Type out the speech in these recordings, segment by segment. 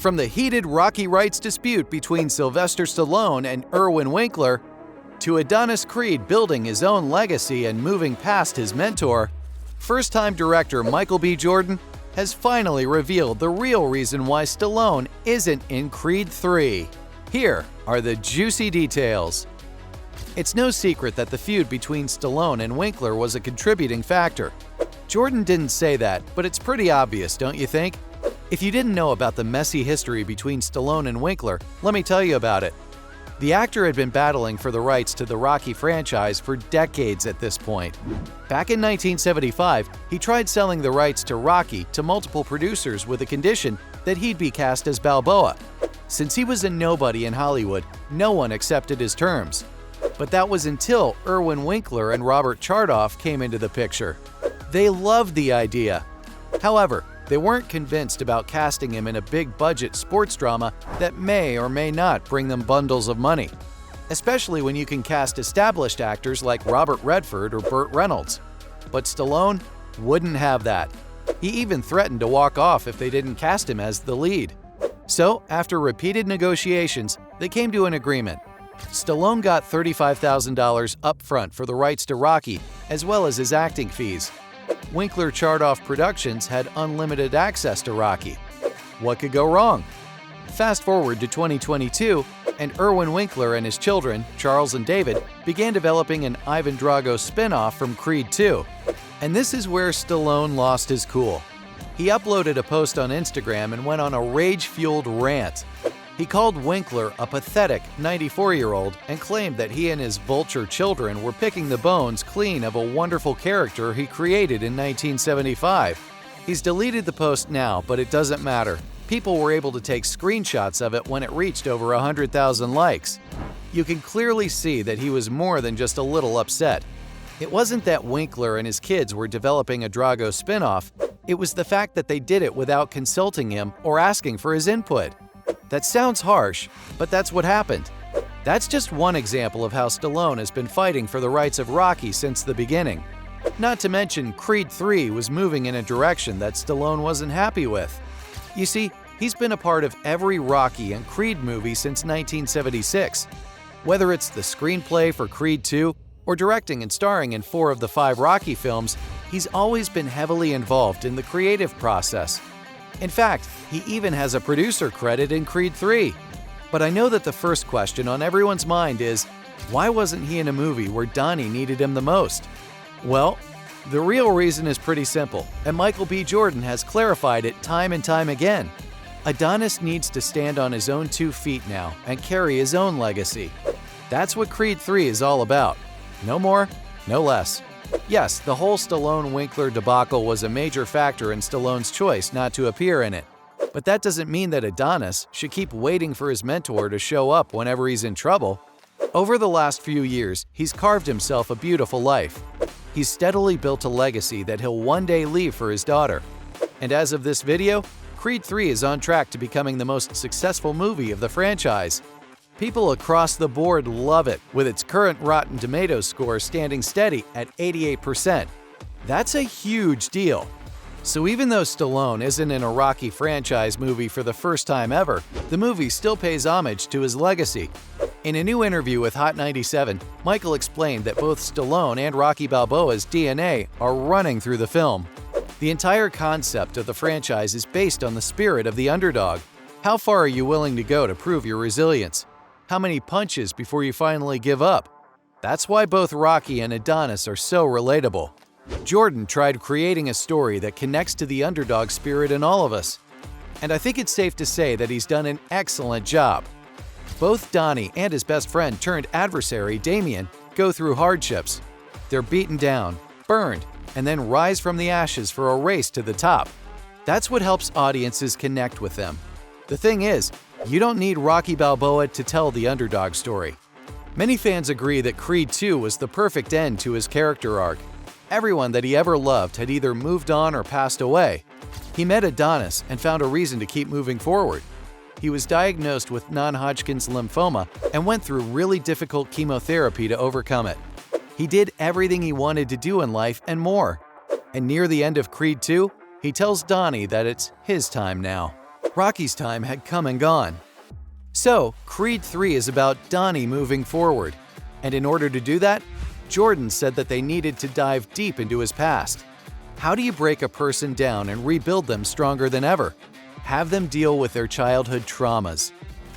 From the heated Rocky rights dispute between Sylvester Stallone and Irwin Winkler, to Adonis Creed building his own legacy and moving past his mentor, first-time director Michael B. Jordan has finally revealed the real reason why Stallone isn't in Creed 3. Here are the juicy details. It's no secret that the feud between Stallone and Winkler was a contributing factor. Jordan didn't say that, but it's pretty obvious, don't you think? If you didn't know about the messy history between Stallone and Winkler, let me tell you about it. The actor had been battling for the rights to the Rocky franchise for decades at this point. Back in 1975, he tried selling the rights to Rocky to multiple producers with a condition that he'd be cast as Balboa. Since he was a nobody in Hollywood, no one accepted his terms. But that was until Irwin Winkler and Robert Chardoff came into the picture. They loved the idea. However, they weren't convinced about casting him in a big-budget sports drama that may or may not bring them bundles of money, especially when you can cast established actors like Robert Redford or Burt Reynolds. But Stallone wouldn't have that. He even threatened to walk off if they didn't cast him as the lead. So, after repeated negotiations, they came to an agreement. Stallone got $35,000 up front for the rights to Rocky, as well as his acting fees. Winkler Chardoff Productions had unlimited access to Rocky. What could go wrong? Fast forward to 2022, and Irwin Winkler and his children, Charles and David, began developing an Ivan Drago spin-off from Creed 2. And this is where Stallone lost his cool. He uploaded a post on Instagram and went on a rage-fueled rant. He called Winkler a pathetic 94-year-old and claimed that he and his vulture children were picking the bones clean of a wonderful character he created in 1975. He's deleted the post now, but it doesn't matter. People were able to take screenshots of it when it reached over 100,000 likes. You can clearly see that he was more than just a little upset. It wasn't that Winkler and his kids were developing a Drago spin-off. It was the fact that they did it without consulting him or asking for his input. That sounds harsh, but that's what happened. That's just one example of how Stallone has been fighting for the rights of Rocky since the beginning. Not to mention, Creed 3 was moving in a direction that Stallone wasn't happy with. You see, he's been a part of every Rocky and Creed movie since 1976. Whether it's the screenplay for Creed 2 or directing and starring in 4 of the 5 Rocky films, he's always been heavily involved in the creative process. In fact, he even has a producer credit in Creed 3. But I know that the first question on everyone's mind is, why wasn't he in a movie where Donnie needed him the most? Well, the real reason is pretty simple, and Michael B. Jordan has clarified it time and time again. Adonis needs to stand on his own 2 feet now and carry his own legacy. That's what Creed 3 is all about. No more, no less. Yes, the whole Stallone-Winkler debacle was a major factor in Stallone's choice not to appear in it. But that doesn't mean that Adonis should keep waiting for his mentor to show up whenever he's in trouble. Over the last few years, he's carved himself a beautiful life. He's steadily built a legacy that he'll one day leave for his daughter. And as of this video, Creed 3 is on track to becoming the most successful movie of the franchise. People across the board love it, with its current Rotten Tomatoes score standing steady at 88%. That's a huge deal. So even though Stallone isn't in a Rocky franchise movie for the first time ever, the movie still pays homage to his legacy. In a new interview with Hot 97, Michael explained that both Stallone and Rocky Balboa's DNA are running through the film. The entire concept of the franchise is based on the spirit of the underdog. How far are you willing to go to prove your resilience? How many punches before you finally give up? That's why both Rocky and Adonis are so relatable. Jordan tried creating a story that connects to the underdog spirit in all of us. And I think it's safe to say that he's done an excellent job. Both Donnie and his best friend turned adversary, Damien, go through hardships. They're beaten down, burned, and then rise from the ashes for a race to the top. That's what helps audiences connect with them. The thing is, you don't need Rocky Balboa to tell the underdog story. Many fans agree that Creed 2 was the perfect end to his character arc. Everyone that he ever loved had either moved on or passed away. He met Adonis and found a reason to keep moving forward. He was diagnosed with non-Hodgkin's lymphoma and went through really difficult chemotherapy to overcome it. He did everything he wanted to do in life and more. And near the end of Creed 2, he tells Donnie that it's his time now. Rocky's time had come and gone. So, Creed 3 is about Donnie moving forward. And in order to do that, Jordan said that they needed to dive deep into his past. How do you break a person down and rebuild them stronger than ever? Have them deal with their childhood traumas.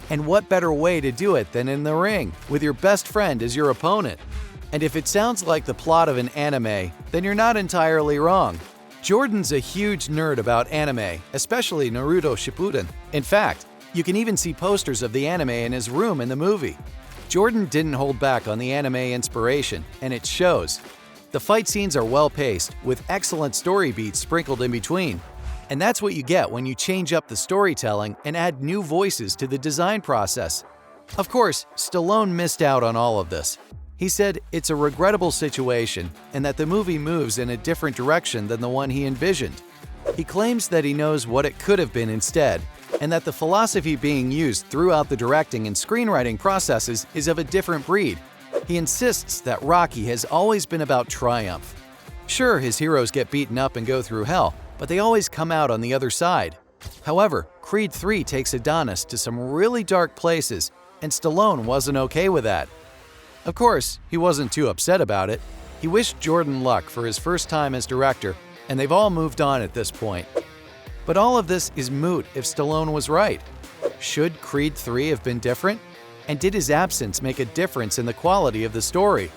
And what better way to do it than in the ring, with your best friend as your opponent? And if it sounds like the plot of an anime, then you're not entirely wrong. Jordan's a huge nerd about anime, especially Naruto Shippuden. In fact, you can even see posters of the anime in his room in the movie. Jordan didn't hold back on the anime inspiration, and it shows. The fight scenes are well-paced, with excellent story beats sprinkled in between. And that's what you get when you change up the storytelling and add new voices to the design process. Of course, Stallone missed out on all of this. He said it's a regrettable situation and that the movie moves in a different direction than the one he envisioned. He claims that he knows what it could have been instead, and that the philosophy being used throughout the directing and screenwriting processes is of a different breed. He insists that Rocky has always been about triumph. Sure, his heroes get beaten up and go through hell, but they always come out on the other side. However, Creed 3 takes Adonis to some really dark places, and Stallone wasn't okay with that. Of course, he wasn't too upset about it. He wished Jordan luck for his first time as director, and they've all moved on at this point. But all of this is moot if Stallone was right. Should Creed 3 have been different? And did his absence make a difference in the quality of the story?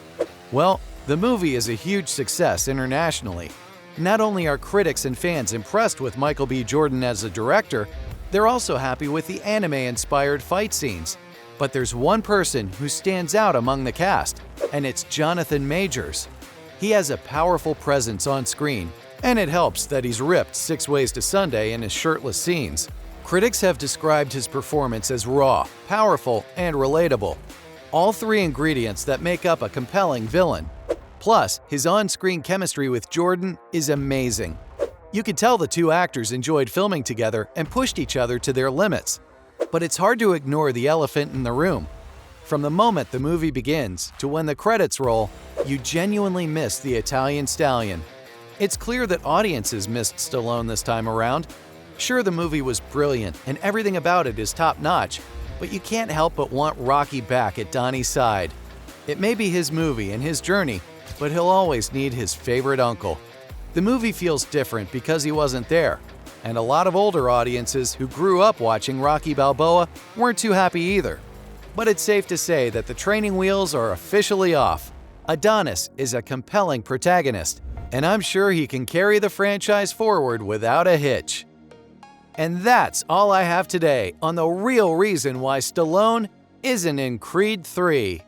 Well, the movie is a huge success internationally. Not only are critics and fans impressed with Michael B. Jordan as a director, they're also happy with the anime-inspired fight scenes. But there's one person who stands out among the cast, and it's Jonathan Majors. He has a powerful presence on screen, and it helps that he's ripped 6 ways to Sunday in his shirtless scenes. Critics have described his performance as raw, powerful, and relatable. All 3 ingredients that make up a compelling villain. Plus, his on-screen chemistry with Jordan is amazing. You could tell the 2 actors enjoyed filming together and pushed each other to their limits. But it's hard to ignore the elephant in the room. From the moment the movie begins to when the credits roll, you genuinely miss the Italian stallion. It's clear that audiences missed Stallone this time around. Sure, the movie was brilliant and everything about it is top-notch, but you can't help but want Rocky back at Donnie's side. It may be his movie and his journey, but he'll always need his favorite uncle. The movie feels different because he wasn't there, and a lot of older audiences who grew up watching Rocky Balboa weren't too happy either. But it's safe to say that the training wheels are officially off. Adonis is a compelling protagonist, and I'm sure he can carry the franchise forward without a hitch. And that's all I have today on the real reason why Stallone isn't in Creed 3.